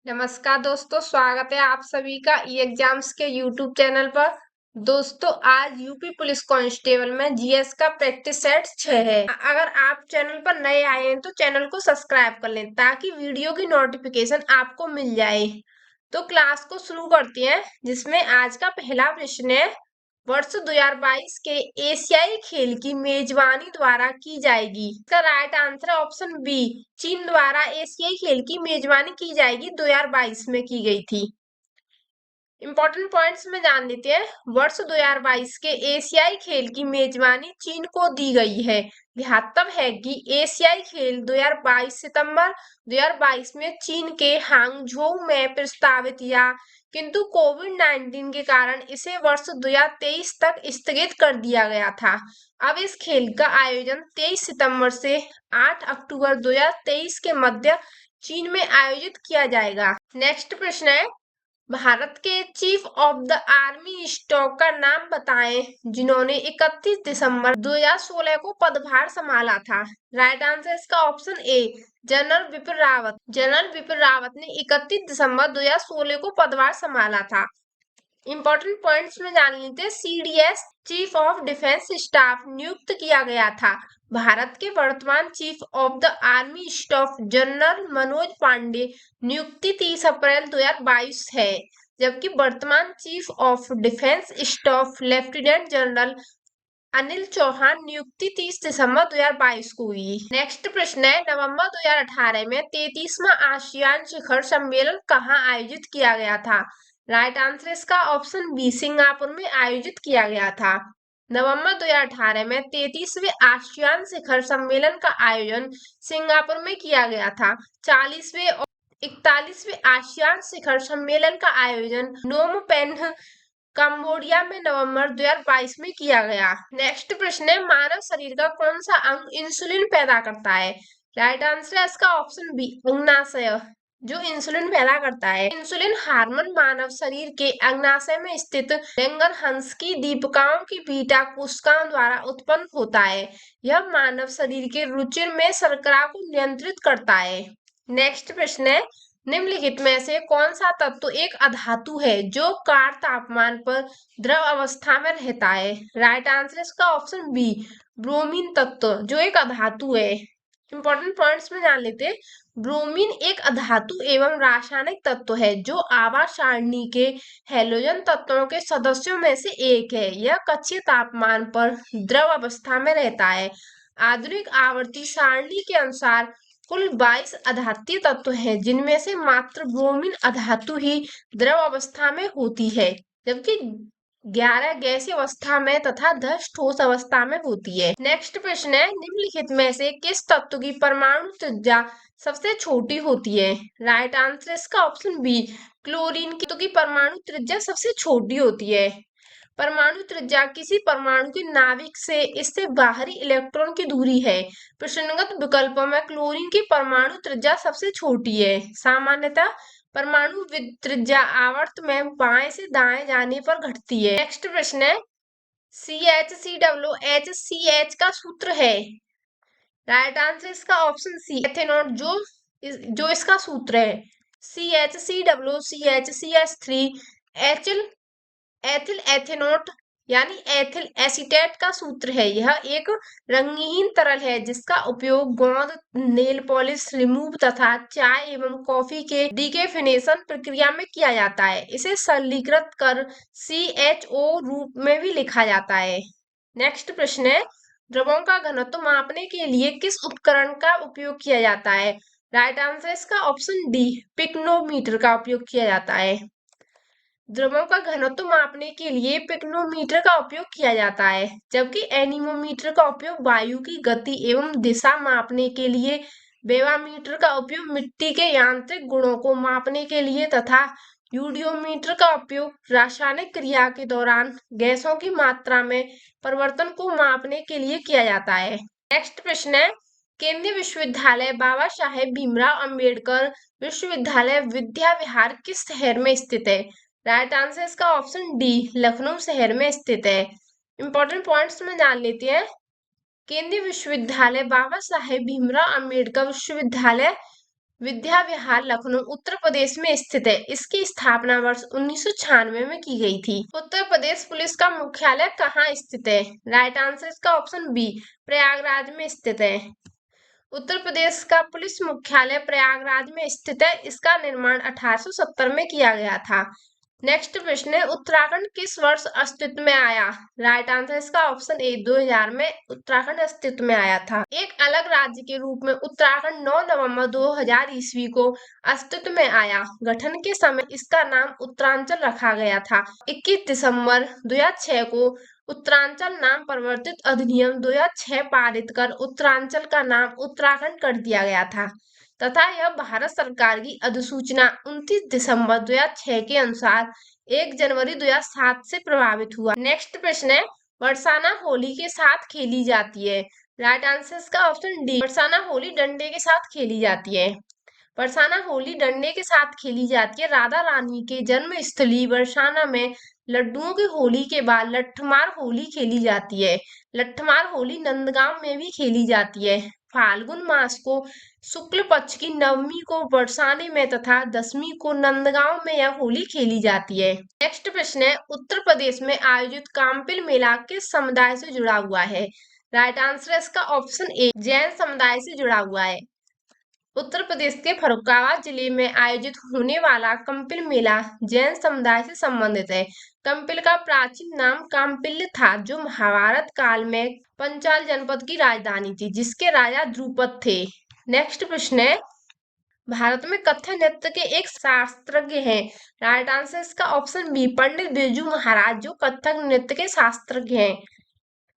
नमस्कार दोस्तों, स्वागत है आप सभी का ई एग्जाम्स के यूट्यूब चैनल पर। दोस्तों, आज यूपी पुलिस कांस्टेबल में जीएस का प्रैक्टिस सेट 6 है। अगर आप चैनल पर नए आए हैं तो चैनल को सब्सक्राइब कर लें ताकि वीडियो की नोटिफिकेशन आपको मिल जाए। तो क्लास को शुरू करते हैं, जिसमें आज का पहला प्रश्न है, वर्ष 2022 के एशियाई खेल की मेजबानी द्वारा की जाएगी। इसका राइट आंसर है ऑप्शन बी, चीन द्वारा एशियाई खेल की मेजबानी की जाएगी, 2022 में की गई थी। इंपॉर्टेंट पॉइंट्स में जान लेते हैं। वर्ष 2022 के एशियाई खेल की मेजबानी चीन को दी गई है। ध्यातव्य है कि एशियाई खेल 2022 सितंबर 2022 में चीन के हांगझोउ में प्रस्तावित या किंतु कोविड-19 के कारण इसे वर्ष 2023 तक स्थगित कर दिया गया था। अब इस खेल का आयोजन 23 सितंबर से 8 अक्टूबर 2023 के मध्य चीन में आयोजित किया जाएगा। नेक्स्ट प्रश्न है, भारत के chief of the army staff का नाम बताएं जिन्होंने 31 दिसंबर 2016 को पदभार संभाला था। राइट आंसर इसका option A, general Bipin Rawat. General Bipin Rawat ने 31 दिसंबर 2016 को पदभार संभाला था। इंपॉर्टेंट पॉइंट्स में जान लीजिए। CDS chief of defence staff नियुक्त किया गया था। भारत के वर्तमान chief of the army staff general Manoj Pande नियुक्ति 30 अप्रैल 2022 है, जबकि वर्तमान chief of defence staff lieutenant general Anil Chauhan नियुक्ति 30 दिसंबर 2022 को हुई। नेक्स्ट प्रश्न है, नवंबर 2018 में 33वां आसियान शिखर सम्मेलन कहाँ आयोजित किया गया था। राइट आंसर इसका ऑप्शन बी, सिंगापुर में आयोजित किया गया था। नवंबर 2018 में 33वें आसियान शिखर सम्मेलन का आयोजन सिंगापुर में किया गया था। 40वें और 41वें आसियान शिखर सम्मेलन का आयोजन नोम पेन्ह कंबोडिया में नवंबर 2022 में किया गया। नेक्स्ट प्रश्न है, मानव शरीर का कौन सा अंग इंसुलिन पैदा करता है। राइट आंसर है इसका ऑप्शन बी, अग्नाशय, जो इंसुलिन पैदा करता है। इंसुलिन हार्मोन मानव शरीर के अग्नाशय में स्थित लैंगरहंस की दीपिकाओं की बीटा कोशिकाओं द्वारा उत्पन्न होता है। यह मानव शरीर के रुचिर में शर्करा को नियंत्रित करता है। नेक्स्ट प्रश्न है, निम्नलिखित में से कौन सा तत्व एक अधातु है जो कार तापमान पर द्रव अवस्था में रहता है। राइट आंसर इसका ऑप्शन बी, ब्रोमीन तत्व, जो एक अधातु है। इंपॉर्टेंट पॉइंट्स में जान लेते हैं। ब्रोमीन एक अधातु एवं रासायनिक तत्व है जो आवर्त सारणी के हैलोजन तत्वों के सदस्यों में से एक है। यह कक्षीय तापमान पर द्रव अवस्था में रहता है। आधुनिक आवर्ती सारणी के अनुसार कुल 22 अधात्य तत्व हैं, जिनमें से मात्र ब्रोमीन अधातु ही द्रव अवस्था में होती है, जबकि 11 गैसीय अवस्था में तथा 10 ठोस अवस्था में होती है। नेक्स्ट प्रश्न है, निम्नलिखित में से किस तत्व की परमाणु त्रिज्या सबसे छोटी होती है। राइट आंसर इसका ऑप्शन बी, क्लोरीन की परमाणु त्रिज्या सबसे छोटी होती है। परमाणु त्रिज्या किसी परमाणु के नाभिक से इससे बाहरी इलेक्ट्रॉन की दूरी है। प्रश्नगत विकल्पों में क्लोरीन की परमाणु त्रिज्या सबसे छोटी है। सामान्यतः परमाणु त्रिज्या आवर्त में बाएं से दाएं जाने पर घटती है। नेक्स्ट प्रश्न है, CH का सूत्र है। राइट आंसर इसका ऑप्शन सी, एथेनॉल, जो इसका सूत्र है। CH3 एथिल एथेनोट यानी एथिल एसीटेट का सूत्र है। यह एक रंगहीन तरल है जिसका उपयोग गोंद, नेल पॉलिश रिमूव तथा चाय एवं कॉफी के डिकेफिनेशन प्रक्रिया में किया जाता है। इसे सरलीकृत कर CHO रूप में भी लिखा जाता है। नेक्स्ट प्रश्न है, द्रवों का घनत्व मापने के लिए किस उपकरण का उपयोग किया जाता है। राइट आंसर इसका ऑप्शन डी, पिक्नोमीटर का उपयोग किया जाता है। द्रवों का घनत्व मापने के लिए पिक्नोमीटर का उपयोग किया जाता है, जबकि एनीमोमीटर का उपयोग वायु की गति एवं दिशा मापने के लिए, बेवामीटर का उपयोग मिट्टी के यांत्रिक गुणों को मापने के लिए तथा यूडियोमीटर का उपयोग रासायनिक क्रिया के दौरान गैसों की मात्रा में परिवर्तन को मापने के लिए किया जाता है। नेक्स्ट प्रश्न है, केंद्रीय विश्वविद्यालय बाबा साहेब भीमराव अंबेडकर विश्वविद्यालय विद्या विहार किस शहर में स्थित है। राइट आंसर इसका ऑप्शन डी, लखनऊ शहर में स्थित है। इंपॉर्टेंट पॉइंट्स में जान लेते हैं। केंद्रीय विश्वविद्यालय बाबा साहेब भीमराव अंबेडकर विश्वविद्यालय विद्या विहार लखनऊ उत्तर प्रदेश में स्थित है। इसकी स्थापना वर्ष 1996 में की गई थी। उत्तर प्रदेश पुलिस का मुख्यालय कहाँ स्थित है? राइट आंसर इसका ऑप्शन बी, प्रयागराज में स्थित है। उत्तर प्रदेश का पुलिस मुख्यालय प्रयागराज में स्थित है। इसका निर्माण 1870 में किया गया था। नेक्स्ट प्रश्न है, उत्तराखंड किस वर्ष अस्तित्व में आया? राइट आंसर इसका ऑप्शन ए, 2000 में उत्तराखंड अस्तित्व में आया था। एक अलग राज्य के रूप में उत्तराखंड 9 नवंबर 2000 ईस्वी को अस्तित्व में आया। गठन के समय इसका नाम उत्तरांचल रखा गया था। 21 दिसंबर 2006 को उत्तरांचल नाम परिवर्तित अधिनियम 2006 पारित कर उत्तरांचल का नाम उत्तराखंड कर दिया गया था तथा यह भारत सरकार की अधिसूचना 29 दिसंबर 2006 के अनुसार 1 जनवरी 2007 से प्रभावित हुआ। नेक्स्ट प्रश्न है, बरसाना होली के साथ खेली जाती है। राइट आंसर इसका ऑप्शन डी, बरसाना होली डंडे के साथ खेली जाती है। बरसाना होली डंडे के साथ खेली जाती है। राधा रानी के जन्म स्थली बरसाना में लड्डुओं की होली के बाद लट्ठमार होली खेली जाती है। लट्ठमार होली नंदगांव में भी खेली जाती है। फाल्गुन मास को शुक्ल पक्ष की नवमी को बरसाने में तथा दशमी को नंदगांव में यह होली खेली जाती है। नेक्स्ट प्रश्न है, उत्तर प्रदेश में आयोजित काम्पिल मेला किस समुदाय से जुड़ा हुआ है? राइट आंसर इसका ऑप्शन ए, जैन समुदाय से जुड़ा हुआ है। उत्तर प्रदेश के फर्रुखाबाद जिले में आयोजित होने वाला कंपिल मेला जैन समुदाय से संबंधित है। कंपिल का प्राचीन नाम काम्पिल्य था, जो महाभारत काल में पंचाल जनपद की राजधानी थी, जिसके राजा द्रुपद थे। नेक्स्ट प्रश्न है, भारत में कथक नृत्य के एक शास्त्रज्ञ हैं। राइट आंसर इसका ऑप्शन बी, पंडित बिरजू महाराज, जो कथक नृत्य के शास्त्रज्ञ हैं।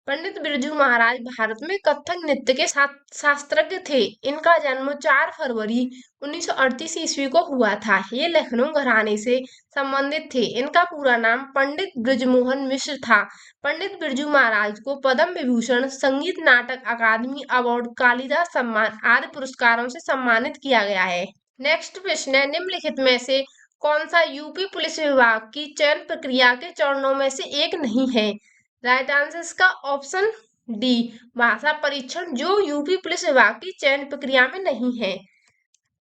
पंडित बिरजू महाराज भारत में कथक नृत्य के शास्त्रज्ञ थे। इनका जन्म 4 फरवरी 1938 ईस्वी को हुआ था। ये लखनऊ घराने से संबंधित थे। इनका पूरा नाम पंडित ब्रजमोहन मिश्र था। पंडित बिरजू महाराज को पद्म विभूषण, संगीत नाटक अकादमी अवार्ड, कालिदास सम्मान आदि पुरस्कारों से सम्मानित किया गया है। नेक्स्ट प्रश्न है, निम्नलिखित में से कौन सा यूपी पुलिस विभाग की चयन प्रक्रिया के चरणों में से एक नहीं है? राइट आंसर इसका ऑप्शन डी, भाषा परीक्षण, जो यूपी पुलिस विभाग की चयन प्रक्रिया में नहीं है।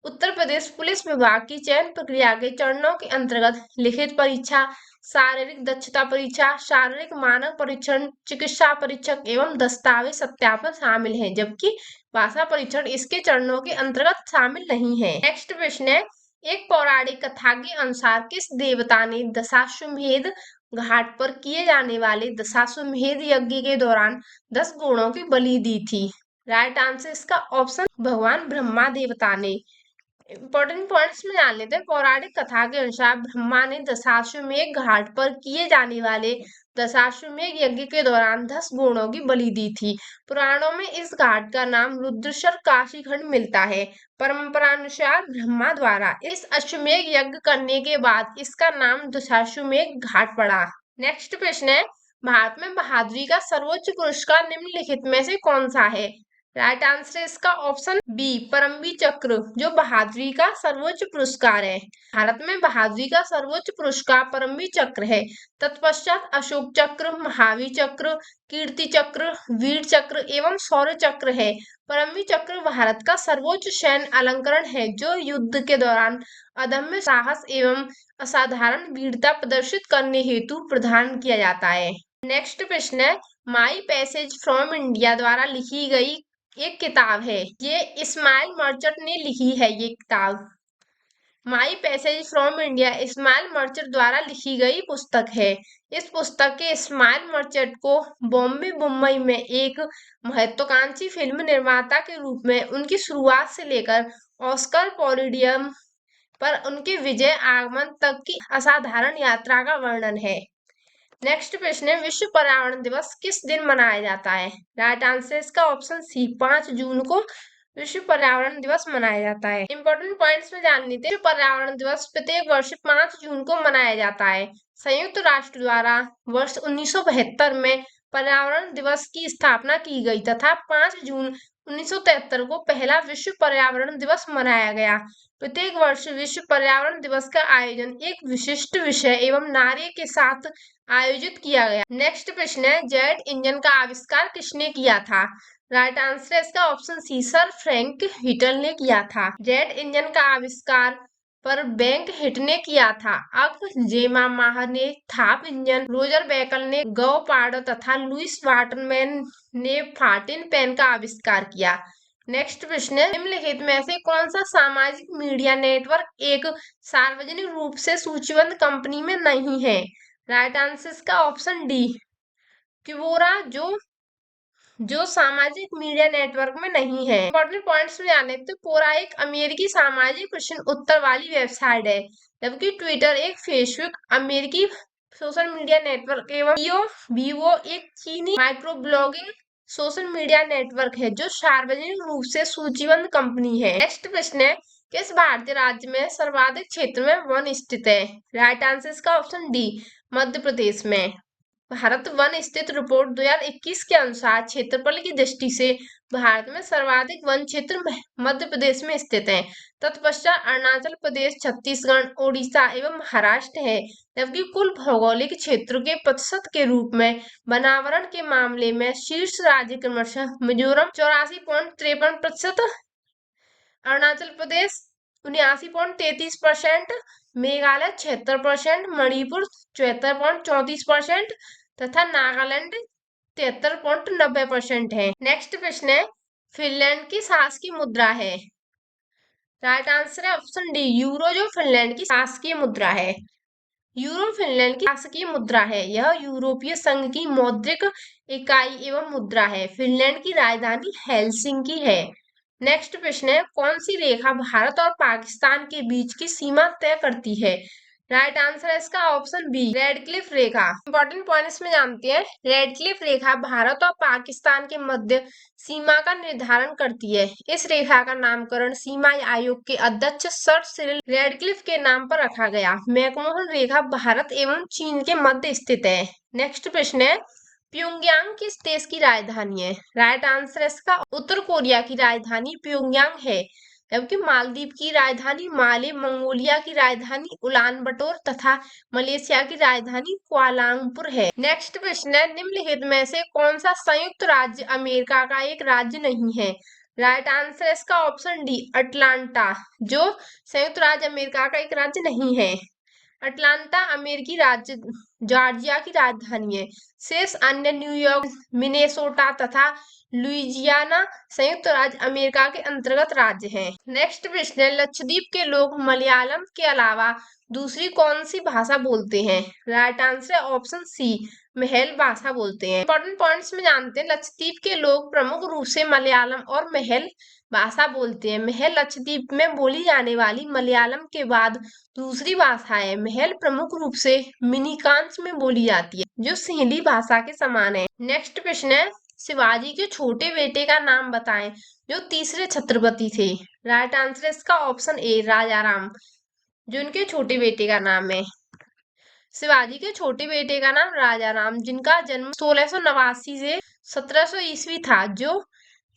उत्तर प्रदेश पुलिस विभाग की चयन प्रक्रिया के चरणों के अंतर्गत लिखित परीक्षा, शारीरिक दक्षता परीक्षा, शारीरिक मानक परीक्षण, चिकित्सा परीक्षक एवं दस्तावेज सत्यापन शामिल है, जबकि भाषा परीक्षण इसके चरणों के अंतर्गत शामिल नहीं है। नेक्स्ट प्रश्न है, एक पौराणिक कथा के अनुसार किस देवता ने दशाश्वमेध घाट पर किए जाने वाले दशाश्वमेध यज्ञ के दौरान 10 घोड़ों की बलि दी थी? राइट आंसर इसका ऑप्शन भगवान ब्रह्मा देवता ने। इंपॉर्टेंट पॉइंट्स में जान लेते हैं। पौराणिक कथा के अनुसार ब्रह्मा ने दशाश्वमेध घाट पर किए जाने वाले दशाश्वमेध यज्ञ के दौरान 10 घोड़ों की बलि दी थी। पुराणों में इस घाट का नाम रुद्रशर काशीखंड मिलता है। परंपरानुसार ब्रह्मा द्वारा इस अश्वमेध यज्ञ करने के बाद इसका नाम दशाश्वमेध घाट पड़ा। नेक्स्ट प्रश्न है, भारत में बहादुरी का सर्वोच्च पुरस्कार निम्नलिखित में से कौन सा है? राइट आंसर इसका ऑप्शन बी, परमवीर चक्र, जो बहादुरी का सर्वोच्च पुरस्कार है। भारत में बहादुरी का सर्वोच्च पुरस्कार परमवीर चक्र है। तत्पश्चात अशोक चक्र, महावीर चक्र, कीर्ति चक्र, वीर चक्र एवं शौर्य चक्र है। परमवीर चक्र भारत का सर्वोच्च सैन्य अलंकरण है, जो युद्ध के दौरान अदम्य साहस एवं असाधारण वीरता प्रदर्शित करने हेतु प्रदान किया जाता है। नेक्स्ट प्रश्न है, माई पैसेज फ्रॉम इंडिया द्वारा लिखी गई एक किताब है। ये इस्माइल मर्चेंट ने लिखी है। ये किताब my passage from India Ismail Merchant द्वारा लिखी गई पुस्तक है। इस पुस्तक के इस्माइल मर्चेंट को बॉम्बे मुंबई में एक महत्वाकांक्षी फिल्म निर्माता के रूप में उनकी शुरुआत से लेकर ऑस्कर पोडियम पर उनके विजय आगमन तक की असाधारण यात्रा का वर्णन है। नेक्स्ट प्रश्न है, विश्व पर्यावरण दिवस किस दिन मनाया जाता है? राइट आंसर इसका ऑप्शन सी, 5 जून को विश्व पर्यावरण दिवस मनाया जाता है। इंपॉर्टेंट पॉइंट्स में जान लेते हैं। विश्व पर्यावरण दिवस प्रत्येक वर्ष 5 जून को मनाया जाता है। संयुक्त राष्ट्र द्वारा वर्ष 1972 में पर्यावरण दिवस की स्थापना की गई तथा 5 जून 1973 को पहला विश्व पर्यावरण दिवस मनाया गया। प्रत्येक वर्ष विश्व पर्यावरण दिवस का आयोजन एक विशिष्ट विषय एवं नारे के साथ आयोजित किया गया। नेक्स्ट प्रश्न है, जेट इंजन का आविष्कार किसने किया था? राइट आंसर है इसका ऑप्शन सी, सर फ्रैंक हिटल ने किया था। जेट इंजन का आविष्कार पर बैंक हिट ने किया था। अक जेमा माह ने थाप इंजन, रोजर बैकल ने गो पार्डो तथा लुइस वाटरमैन ने फार्टिन पेन का आविष्कार किया। नेक्स्ट प्रश्न है, निम्नलिखित में से कौन सा सामाजिक मीडिया नेटवर्क एक सार्वजनिक रूप से सूचीबद्ध कंपनी में नहीं है? राइट आंसर इसका ऑप्शन डी, क्वोरा, जो सामाजिक मीडिया नेटवर्क में नहीं है। इंपॉर्टेंट पॉइंट्स में जाने तो कोरा एक अमेरिकी सामाजिक प्रश्न उत्तर वाली वेबसाइट है, जबकि ट्विटर एक फेसबुक अमेरिकी सोशल मीडिया नेटवर्क एवं वीवो एक चीनी micro blogging social media network है जो सार्वजनिक रूप से सूचीबद्ध कंपनी है। नेक्स्ट प्रश्न है, किस भारतीय राज्य में सर्वाधिक क्षेत्र में वन स्थित है? राइट आंसर इसका ऑप्शन डी, मध्य प्रदेश में। भारत वन स्थित रिपोर्ट 2021 के अनुसार क्षेत्रफल की दृष्टि से भारत में सर्वाधिक वन क्षेत्र मध्य प्रदेश में स्थित है। तत्पश्चात अरुणाचल प्रदेश, छत्तीसगढ़, ओडिशा एवं महाराष्ट्र है। जबकि कुल भौगोलिक क्षेत्र के प्रतिशत के रूप में वनावरण के मामले में शीर्ष राज्य क्रमशः मिजोरम 84.53%, अरुणाचल प्रदेश 79.33%, मेघालय 76%, मणिपुर 74.34% तथा नागालैंड 73.90% है। नेक्स्ट प्रश्न है, फिनलैंड की शासकीय मुद्रा है? राइट आंसर है ऑप्शन डी, यूरो, जो फिनलैंड की शासकीय मुद्रा है। यूरो फिनलैंड की शासकीय मुद्रा है। यह यूरोपीय संघ की मौद्रिक इकाई एवं मुद्रा है। फिनलैंड की राजधानी हेलसिंकी है। नेक्स्ट प्रश्न है, कौन सी रेखा भारत और पाकिस्तान के बीच की सीमा तय करती है? राइट आंसर है इसका ऑप्शन बी, रेड क्लिफ रेखा। इंपॉर्टेंट पॉइंट्स में जानते हैं, रेड क्लिफ रेखा भारत और पाकिस्तान के मध्य सीमा का निर्धारण करती है। इस रेखा का नामकरण सीमा आयोग के अध्यक्ष सर सिरिल रेडक्लिफ के नाम पर रखा गया। मैकमोहन रेखा भारत एवं चीन के मध्य स्थित है। नेक्स्ट प्रश्न है, प्योंगयांग किस देश की राजधानी है? राइट आंसर इसका उत्तर कोरिया की राजधानी प्योंगयांग है। जबकि मालदीव की राजधानी माले, मंगोलिया की राजधानी उलान बटोर तथा मलेशिया की राजधानी कुआलालंपुर है। नेक्स्ट प्रश्न है, निम्नलिखित में से कौन सा संयुक्त राज्य अमेरिका का एक राज्य नहीं है? राइट आंसर इसका ऑप्शन डी, अटलांटा, जो संयुक्त राज्य अमेरिका का एक राज्य नहीं है। अटलांटा अमेरिकी राज्य जॉर्जिया की राजधानी है। शेष अन्य न्यूयॉर्क, मिनेसोटा तथा लुइजियाना संयुक्त राज्य अमेरिका के अंतर्गत राज्य हैं। नेक्स्ट प्रश्न है, लक्षद्वीप के लोग मलयालम के अलावा दूसरी कौन सी भाषा बोलते हैं? राइट आंसर ऑप्शन सी, महल भाषा बोलते हैं। इंपॉर्टेंट पॉइंट्स में जानते हैं, लक्षद्वीप के लोग प्रमुख रूप से मलयालम और महल भाषा बोलते हैं। महल लक्षद्वीप में बोली जाने वाली मलयालम के बाद दूसरी भाषा है। महल प्रमुख रूप से मिनिकांस में बोली जाती है, जो सिंहली भाषा के समान है। नेक्स्ट प्रश्न है, शिवाजी के छोटे बेटे का नाम बताएं जो तीसरे छत्रपति थे। राइट आंसर इसका ऑप्शन ए, राजा राम, जो उनके छोटे बेटे का नाम है। शिवाजी के छोटे बेटे का नाम राजा राम, जिनका जन्म 1689 से 1700 ईस्वी था, जो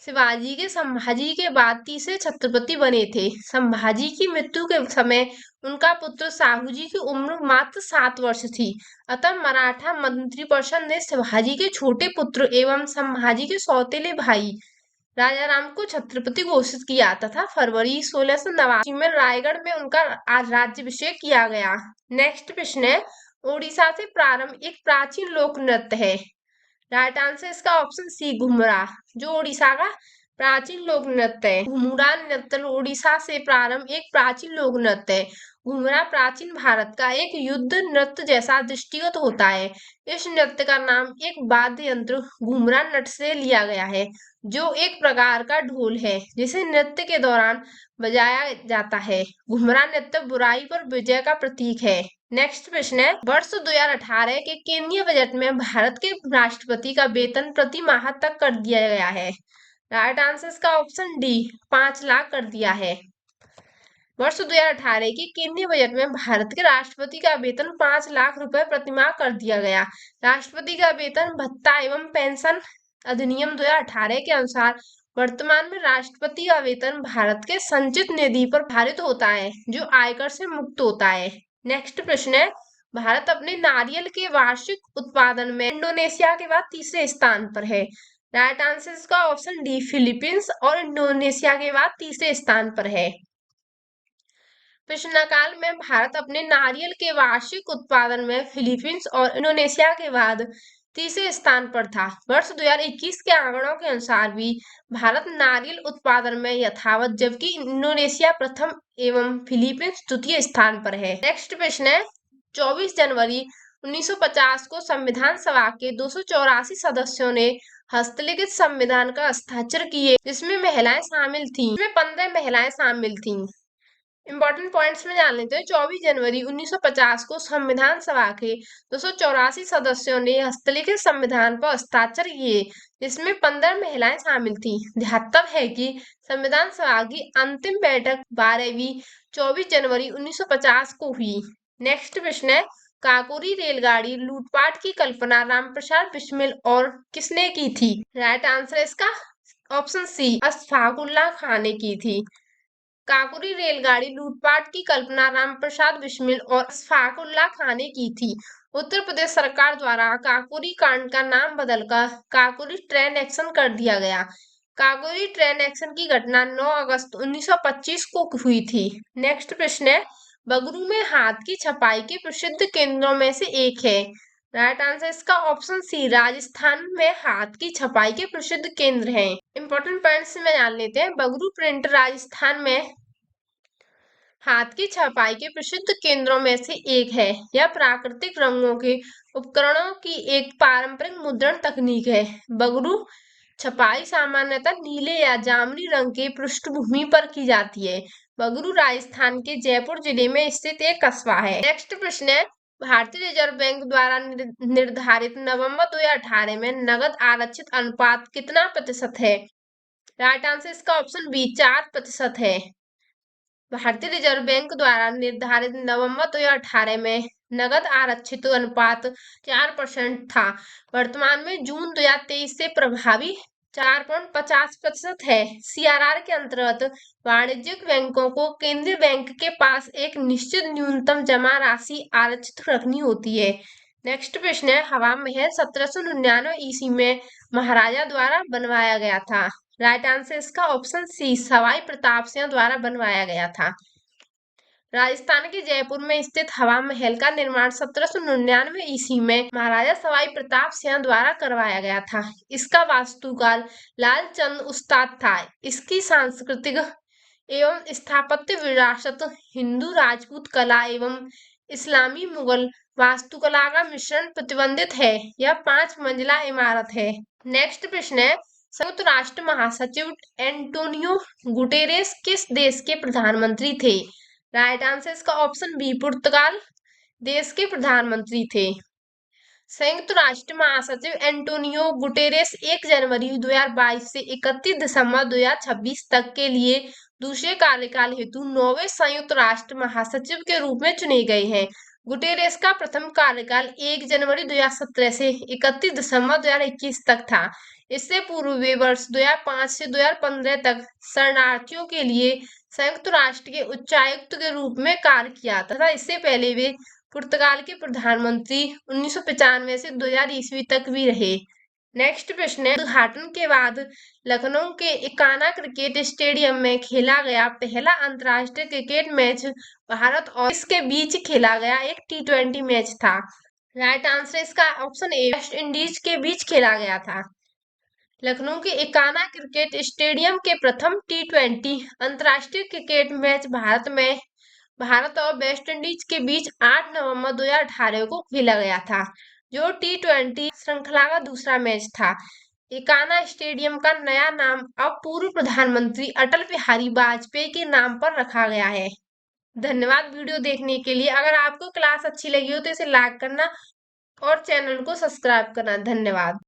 शिवाजी के संभाजी के बाद तीसरे छत्रपति बने थे। संभाजी की मृत्यु के समय उनका पुत्र साहूजी की उम्र मात्र 7 वर्ष थी। अतः मराठा मंत्रिपरिषद ने शिवाजी के छोटे पुत्र एवं संभाजी के सौतेले भाई राजा राम को छत्रपति घोषित किया तथा फरवरी 1689 में रायगढ़ में उनका राज्याभिषेक किया गया। नेक्स्ट प्रश्न है, ओडिशा से प्रारंभ एक प्राचीन लोक नृत्य है। राइट आंसर इसका ऑप्शन सी, घुमरा, जो ओडिशा का प्राचीन लोक नृत्य है। घुमुरा नृत्य ओडिशा से प्रारंभ एक प्राचीन लोक नृत्य है। घुमरा प्राचीन भारत का एक युद्ध नृत्य जैसा दृष्टिगत होता है। इस नृत्य का नाम एक वाद्य यंत्र घुमरा नट से लिया गया है, जो एक प्रकार का ढोल है जिसे नृत्य के दौरान बजाया जाता है। घुमरा नृत्य बुराई पर विजय का प्रतीक है। नेक्स्ट प्रश्न है, वर्ष 2018 के केंद्रीय बजट में भारत के राष्ट्रपति का वेतन प्रति माह तक कर दिया गया है। राइट आंसर इसका ऑप्शन डी, 5 लाख कर दिया है। वर्ष 2018 के केंद्रीय बजट में भारत के राष्ट्रपति का वेतन 5 लाख रुपए प्रतिमाह कर दिया गया। राष्ट्रपति का वेतन भत्ता एवं पेंशन अधिनियम 2018 के अनुसार वर्तमान में राष्ट्रपति का वेतन भारत के संचित निधि पर भारित होता है, जो आयकर से मुक्त होता है। नेक्स्ट प्रश्न है, भारत अपने नारियल के वार्षिक उत्पादन में इंडोनेशिया के बाद तीसरे स्थान पर है। राइट आंसर इसका ऑप्शन डी फिलीपींस और इंडोनेशिया के बाद तीसरे स्थान पर है। प्रश्नकाल में भारत अपने नारियल के वार्षिक उत्पादन में फिलीपींस और इंडोनेशिया के बाद तीसरे स्थान पर था। वर्ष 2021 के आंकड़ों के अनुसार भी भारत नारियल उत्पादन में यथावत, जबकि इंडोनेशिया प्रथम एवं फिलीपींस द्वितीय स्थान पर है। नेक्स्ट प्रश्न है, 24 जनवरी 1950 को संविधान सभा के 284 सदस्यों ने हस्तलिखित संविधान का हस्ताक्षर किए, जिसमें महिलाएं शामिल थीं। इसमें 15 महिलाएं शामिल थीं। इंपॉर्टेंट पॉइंट्स में जान लेते हैं। 24 जनवरी 1950 को संविधान सभा के 284 सदस्यों ने हस्तलिखित संविधान पर हस्ताक्षर किए, जिसमें 15 महिलाएं शामिल थीं। ध्यातव्य है कि संविधान सभा की अंतिम बैठक 12वीं 24 जनवरी 1950 को हुई। नेक्स्ट प्रश्न है, काकोरी रेलगाड़ी लूटपाट की कल्पना रामप्रसाद बिस्मिल और किसने की थी? राइट आंसर इसका ऑप्शन सी अशफाकुल्लाह खान ने की थी। काकोरी रेलगाड़ी लूटपाट की कल्पना रामप्रसाद बिस्मिल और अशफाकुल्लाह खान ने की थी। उत्तर प्रदेश सरकार द्वारा काकोरी कांड का नाम बदलकर काकोरी ट्रेन एक्शन कर दिया गया। काकोरी ट्रेन एक्शन की घटना 9 अगस्त 1925 को हुई थी। नेक्स्ट प्रश्न है, बगरू में हाथ की छपाई के प्रसिद्ध केंद्रों में से एक है। राइट आंसर इसका ऑप्शन सी राजस्थान में हाथ की छपाई के प्रसिद्ध केंद्र हैं। इंपॉर्टेंट पॉइंट्स में जान लेते हैं। बगरू प्रिंट राजस्थान में हाथ की छपाई के प्रसिद्ध केंद्रों में से एक है। यह प्राकृतिक रंगों के उपकरणों की एक पारंपरिक मुद्रण तकनीक है। बगरू छपाई सामान्यतः नीले या जामुनी रंग के पृष्ठभूमि पर की जाती है। बगरू राजस्थान के जयपुर जिले में स्थित एक कस्बा है। नेक्स्ट प्रश्न है, भारतीय रिजर्व बैंक द्वारा निर्धारित नवंबर 2018 में नगद आरक्षित अनुपात कितना प्रतिशत है? राइट आंसर इसका ऑप्शन बी 4% है। भारतीय रिजर्व बैंक द्वारा निर्धारित नवंबर 2018 में नगद आरक्षित अनुपात 4% था। वर्तमान में जून 2023 से प्रभावी 4.50% है। सीआरआर के अंतर्गत वाणिज्यिक बैंकों को केंद्रीय बैंक के पास एक निश्चित न्यूनतम जमा राशि आरक्षित रखनी होती है। नेक्स्ट प्रश्न है, हवा महल 1799 ईस्वी में महाराजा द्वारा बनवाया गया था। राइट आंसर इसका ऑप्शन सी सवाई प्रताप सिंह द्वारा बनवाया गया था। राजस्थान के जयपुर में स्थित हवा महल का निर्माण 1799 ईस्वी में महाराजा सवाई प्रताप सिंह द्वारा करवाया गया था। इसका वास्तुकार लालचंद उस्ताद था। इसकी सांस्कृतिक एवं स्थापत्य विरासत हिंदू राजपूत कला एवं इस्लामी मुगल वास्तुकला का मिश्रण प्रतिबंधित है। यह 5 मंजिला इमारत है। नेक्स्ट प्रश्न है, संयुक्त राष्ट्र महासचिव एंटोनियो गुटेरेस किस देश के प्रधानमंत्री थे? राइट आंसर इसका ऑप्शन बी पुर्तगाल देश के प्रधानमंत्री थे। संयुक्त राष्ट्र महासचिव एंटोनियो गुटेरेस 1 जनवरी 2022 से 31 दिसंबर 2026 तक के लिए दूसरे कार्यकाल हेतु 9वें संयुक्त राष्ट्र महासचिव के रूप में चुने गए हैं। गुटेरेस का प्रथम कार्यकाल 1 जनवरी 2017 से 31 दिसंबर 2021 तक था। इससे पूर्व वे वर्ष 2005 से 2015 तक शरणार्थियों के लिए संयुक्त राष्ट्र के उच्चायुक्त के रूप में कार्य किया तथा इससे पहले वे पुर्तगाल के प्रधानमंत्री 1995 से 2000 ईस्वी तक भी रहे। नेक्स्ट प्रश्न है, उद्घाटन के बाद लखनऊ के इकाना क्रिकेट स्टेडियम में खेला गया पहला अंतर्राष्ट्रीय क्रिकेट मैच भारत और इसके बीच खेला गया एक T20 मैच था। राइट आंसर इसका ऑप्शन ए वेस्ट इंडीज के बीच खेला गया था। लखनऊ के इकाना क्रिकेट स्टेडियम के प्रथम T20 अंतर्राष्ट्रीय क्रिकेट मैच भारत और वेस्ट इंडीज के बीच 8 नवंबर 2018 को खेला गया था, जो T20 श्रृंखला का दूसरा मैच था। इकाना स्टेडियम का नया नाम अब पूर्व प्रधानमंत्री अटल बिहारी वाजपेयी के नाम पर रखा गया है। धन्यवाद वीडियो देखने के लिए। अगर आपको क्लास अच्छी लगी हो तो इसे लाइक करना और चैनल को सब्सक्राइब करना। धन्यवाद।